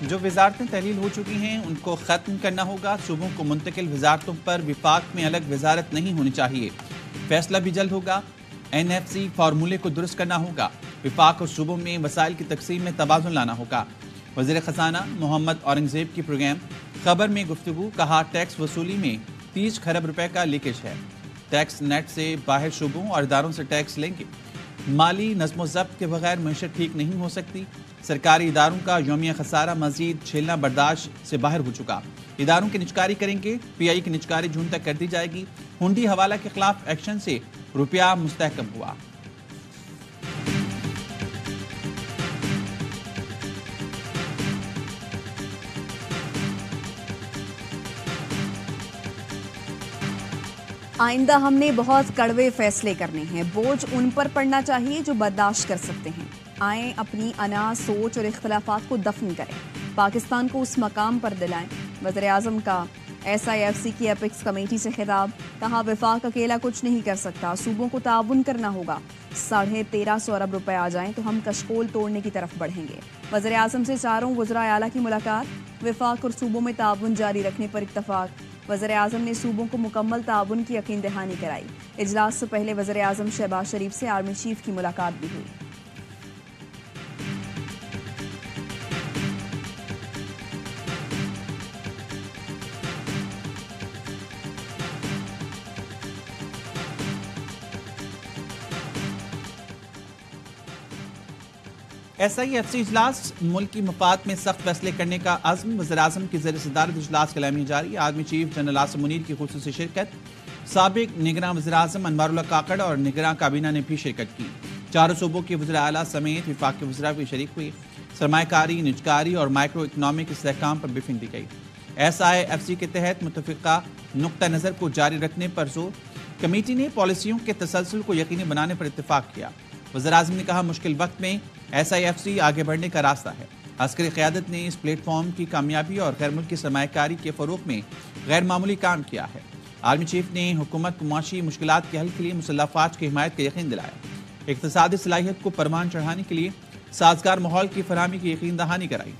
जो वजारतें तहलील हो चुकी हैं उनको ख़त्म करना होगा। सूबों को मुंतकिल वजारतों पर विफाक में अलग वजारत नहीं होनी चाहिए। फैसला भी जल्द होगा। NFC फार्मूले को दुरुस्त करना होगा। विफाक और सूबों में वसाइल की तकसीम में तवाज़ुन लाना होगा। वज़ीर ख़जाना मोहम्मद औरंगज़ेब की प्रोग्राम खबर में गुफ्तगू, कहा टैक्स वसूली में 30 खरब रुपए का लीकेज है। टैक्स नेट से बाहर सूबों और इदारों से टैक्स लेंगे। माली नज़्म ज़ब्त के बगैर मैशत ठीक नहीं हो सकती। सरकारी इदारों का यौमिया खसारा मजीद झेलना बर्दाश्त से बाहर हो चुका। इदारों की निजकारी करेंगे। PI की निजकारी जून तक कर दी जाएगी। हुंडी हवाला के खिलाफ एक्शन से रुपया मुस्तहकम हुआ। आइंदा हमने बहुत कड़वे फैसले करने हैं। बोझ उन पर पड़ना चाहिए जो बर्दाश्त कर सकते हैं। आए अपनी अना, सोच और इख्तलाफात को दफन करें। पाकिस्तान को उस मकाम पर दिलाएं। वज़ीर आज़म का SIFC की एपिक्स कमेटी से खिताब, कहा वफाक अकेला कुछ नहीं कर सकता, सूबों को ताउन करना होगा। 1350 अरब रुपए आ जाएं तो हम कशकोल तोड़ने की तरफ बढ़ेंगे। वज़ीर आज़म से चारों वज़राए आला की मुलाकात, वफाक और सूबों में ताउन जारी रखने पर इत्तफाक। वज़ीर आज़म ने सूबों को मुकम्मल ताउन की यकीन दहानी कराई। इजलास से पहले वज़ीर आज़म शहबाज शरीफ से आर्मी चीफ की मुलाकात भी हुई। SIFC इजलास, मुल्क की मफाद में सख्त फैसले करने का अज़्म। वज़ीर आज़म की ज़ेर सदारत इजलास कलामी जारी। Army chief general Asim Munir की खुसूसी शिरकत। साबिक निगरान वज़ीर आज़म अनवारुल्लाह काकड़ और निगरान काबीना ने भी शिरकत की। चारों सूबों के वज़ीर आला समेत विफाक के वज़ीरा भी शरीक हुए। सरमायाकारी, निजकारी और माइक्रो इकनॉमिक इस्तेहकाम पर ब्रीफिंग दी गई। SIFC के तहत मुतफ़िक़ा नुक्ता नज़र को जारी रखने पर जोर। कमेटी ने पॉलिसियों के तसलसल को यकीनी बनाने पर इत्तेफाक किया। वज़ीर आज़म ने कहा मुश्किल वक्त में SIFC आगे बढ़ने का रास्ता है। अस्करी क़यादत ने इस प्लेटफॉर्म की कामयाबी और गैर मुल्की सरमायाकारी के फ़रोग़ में गैर मामूली काम किया है। आर्मी चीफ ने हुकूमत को माशी मुश्किलात के हल के लिए मुसल्लह फ़ौज की हिमायत का यकीन दिलाया। इक़्तिसादी सलाहियत को परवान चढ़ाने के लिए साजगार माहौल की फरहमी की यकीन दहानी कराई।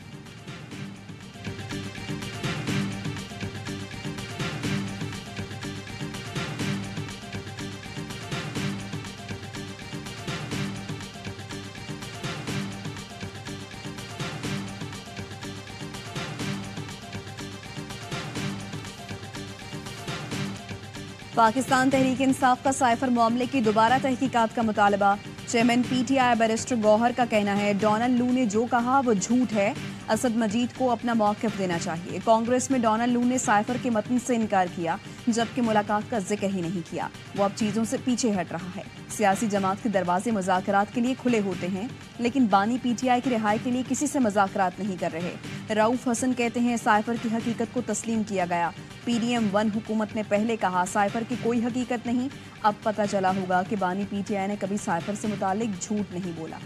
पाकिस्तान तहरीक इंसाफ का साइफर मामले की दोबारा तहकीकात का मुतालबा। चेयरमैन PTI बैरिस्टर गौहर का कहना है डोनाल्ड लू ने जो कहा वो झूठ है। असद मजीद को अपना मौक़िफ़ देना चाहिए। कांग्रेस में डोनाल्ड लू ने साइफर के मतन से इनकार किया, जबकि मुलाकात का जिक्र ही नहीं किया। वो अब चीज़ों से पीछे हट रहा है। सियासी जमात के दरवाजे मुज़ाकरात के लिए खुले होते हैं, लेकिन बानी PTI की रिहाई के लिए किसी से मुज़ाकरात नहीं कर रहे। रऊफ हसन कहते हैं साइफर की हकीकत को तस्लीम किया गया। PDM-1 हुकूमत ने पहले कहा साइफर की कोई हकीकत नहीं। अब पता चला होगा कि बानी PTI ने कभी साइफर से मुतालिक झूठ नहीं बोला।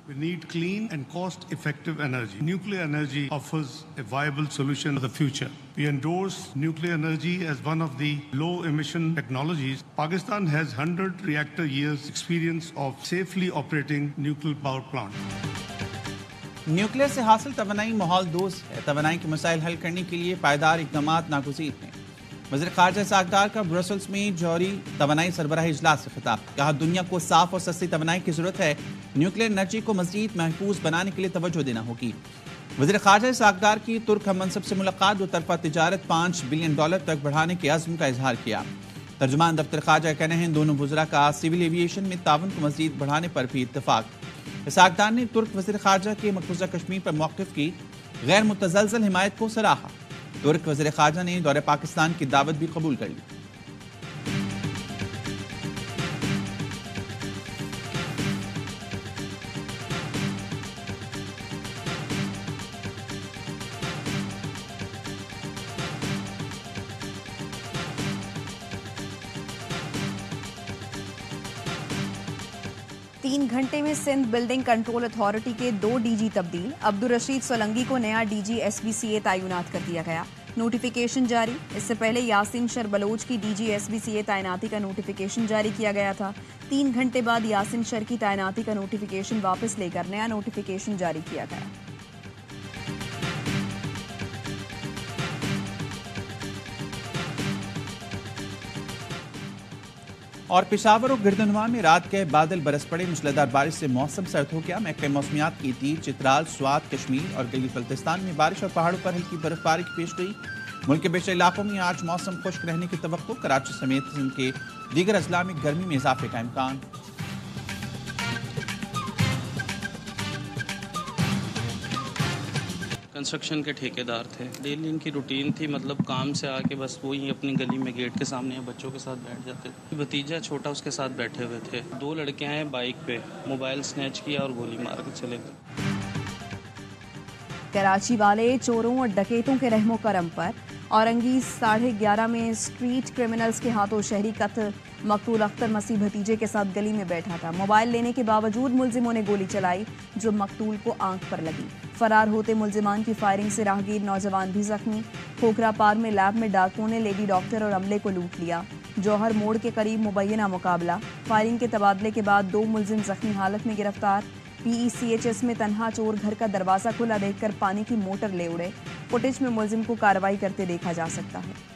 We need clean and cost-effective energy. Nuclear energy offers a viable solution for the future. We endorse nuclear energy as one of the low-emission technologies. Pakistan has 100 reactor years experience of safely operating nuclear power plant. Nuclear से हासिल तवानाई माहौल दोस्त है। तवानाई के मसाइल हल करने के लिए पायदार इक़दामात नागुज़ीर हैं। वज़ीर ख़ारजा इसहाक़ डार का ब्रसल्स में जौहरी तवानाई सरबराही इजलास से खिताब, कहा दुनिया को साफ और सस्ती तवानाई की ज़रूरत है। न्यूक्लियर एनर्जी को मज़ीद महफूज बनाने के लिए तवज्जो देना होगी। वज़ीर ख़ारजा इसहाक़ डार की तुर्क हम मनसब से मुलाकात, दो तरफ़ा तिजारत $5 बिलियन तक बढ़ाने के अज़्म का इजहार किया। तर्जुमान दफ्तर ख़ारजा का कहना है दोनों वज़रा का सिविल एविएशन में ताउन को मज़ीद बढ़ाने पर भी इत्तफ़ाक़। इसहाक़ डार ने तुर्क वज़ीर ख़ारजा के मक़बूज़ा कश्मीर पर मौक़िफ़ की गैर मुतज़लज़ल हिमायत को सराहा। तुर्क वज़ीर ख़ारजा ने दौरे पाकिस्तान की दावत भी कबूल कर ली। 3 घंटे में सिंध बिल्डिंग कंट्रोल अथॉरिटी के 2 डीजी तब्दील। अब्दुल रशीद सोलंगी को नया डीजी एसबीसीए तैनात कर दिया गया। नोटिफिकेशन जारी। इससे पहले यासीन शर बलोच की डीजी एसबीसीए तैनाती का नोटिफिकेशन जारी किया गया था। 3 घंटे बाद यासीन शर की तैनाती का नोटिफिकेशन वापस लेकर नया नोटिफिकेशन जारी किया गया। और पेशावर और गिरदनवा में रात के बादल बरस पड़े। मूसलाधार बारिश से मौसम सर्द हो गया। महकमे मौसमियात की तीर चित्राल, स्वात, कश्मीर और गिलगित बल्तिस्तान में बारिश और पहाड़ों पर हल्की बर्फबारी की पेशगोई। मुल्क के बेशतर इलाकों में आज मौसम खुश्क रहने की तवक्को। कराची समेत सिंध के दीगर अजला में गर्मी में इजाफे का इम्कान। कंस्ट्रक्शन के ठेकेदार थे। डेली इनकी रूटीन थी, मतलब काम से आके बस वही अपनी गली में गेट के सामने बच्चों के साथ बैठ जाते थे। भतीजा छोटा उसके साथ बैठे हुए थे। 2 लड़के आए बाइक पे, मोबाइल स्नैच किया और गोली मार के चले गए। कराची वाले चोरों और डकैतों के रहमो करम पर। औरंगी 11:30 में स्ट्रीट क्रिमिनल्स के हाथों शहरी कत्ल। मकतूल अख्तर मसीह भतीजे के साथ गली में बैठा था। मोबाइल लेने के बावजूद मुलजिमों ने गोली चलाई जो मकतूल को आंख पर लगी। फरार होते मुलजिमान की फायरिंग से राहगीर नौजवान भी जख्मी। खोखरा पार में लैब में डाकुओं ने लेडी डॉक्टर और अमले को लूट लिया। जौहर मोड़ के करीब मुबैना मुकाबला। फायरिंग के तबादले के बाद 2 मुलजिम जख्मी हालत में गिरफ्तार। PECHS में तन्हा चोर घर का दरवाजा खुला देखकर पानी की मोटर ले उड़े। फुटेज में मुलजिम को कार्रवाई करते देखा जा सकता है।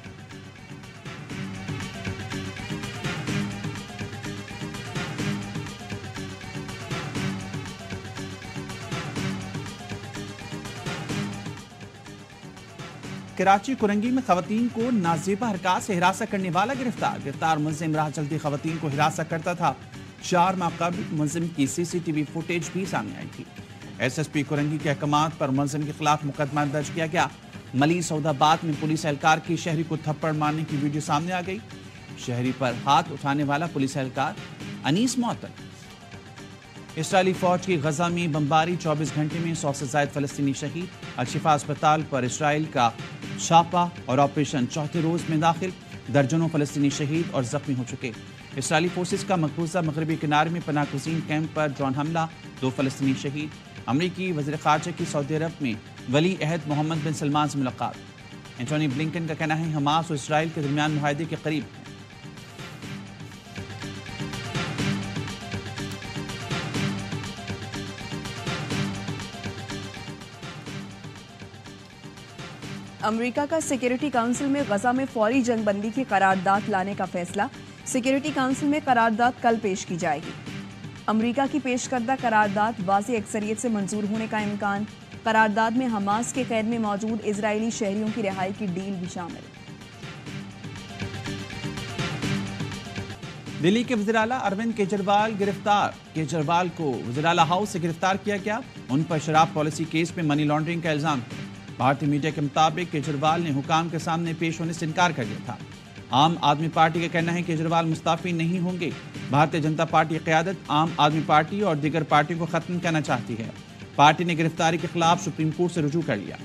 कराची कुरंगी में खवातीन को नाजेबा हरकत से हिरासत करने वाला गिरफ्तार। गिरफ्तार मुलजिम राह चलती खवातीन को हिरासत करता था। 4 माह कबल मुलजिम की CCTV फुटेज भी सामने आई थी। SSP कुरंगी के अहकामात पर मुलजिम के खिलाफ मुकदमा दर्ज किया गया। मली सऊदाबाद में पुलिस एहलकार की शहरी को थप्पड़ मारने की वीडियो सामने आ गई। शहरी पर हाथ उठाने वाला पुलिस एहलकार अनीस मौतल। इसराइली फौज की गजा में बमबारी। 24 घंटे में 100 से ज्यादा फलस्तीनी शहीद। अल-शिफा अस्पताल पर इसराइल का छापा और ऑपरेशन चौथे रोज में दाखिल। दर्जनों फलस्तीनी शहीद और जख्मी हो चुके। इसराइली फोर्सेस का मकबूजा मगरबी किनारे में पनाहगज़ीन कैंप पर ड्रोन हमला। 2 फलस्तीनी शहीद। अमरीकी वज़ीर ख़ारजा की सऊदी अरब में वली अहद मोहम्मद बिन सलमान से मुलाकात। एंटोनी ब्लिंकन का कहना है हमास और इसराइल के दरमियान मुआहदे के करीब है। अमेरिका का सिक्योरिटी काउंसिल में गजा में फौरी जंगबंदी की करारदाद लाने का फैसला। सिक्योरिटी काउंसिल में करारदाद कल पेश की जाएगी। अमेरिका की पेश करदा करारदाद वाज़ेह अक्सरियत से मंजूर होने का इम्कान। करारदाद में हमास के कैद में मौजूद इजरायली शहरियों की रिहाई की डील भी शामिल। दिल्ली के वज़ीर आला अरविंद केजरीवाल गिरफ्तार। केजरीवाल को वज़ीर आला हाउस से गिरफ्तार किया गया। उन पर शराब पॉलिसी केस में मनी लॉन्ड्रिंग का इल्जाम है। भारतीय मीडिया के मुताबिक केजरीवाल ने हुकाम के सामने पेश होने से इनकार कर दिया था। आम आदमी पार्टी का कहना है केजरीवाल मुस्तफी नहीं होंगे। भारतीय जनता पार्टी की क़यादत आम आदमी पार्टी और दीगर पार्टियों को खत्म करना चाहती है। पार्टी ने गिरफ्तारी के खिलाफ सुप्रीम कोर्ट से रुजू कर लिया।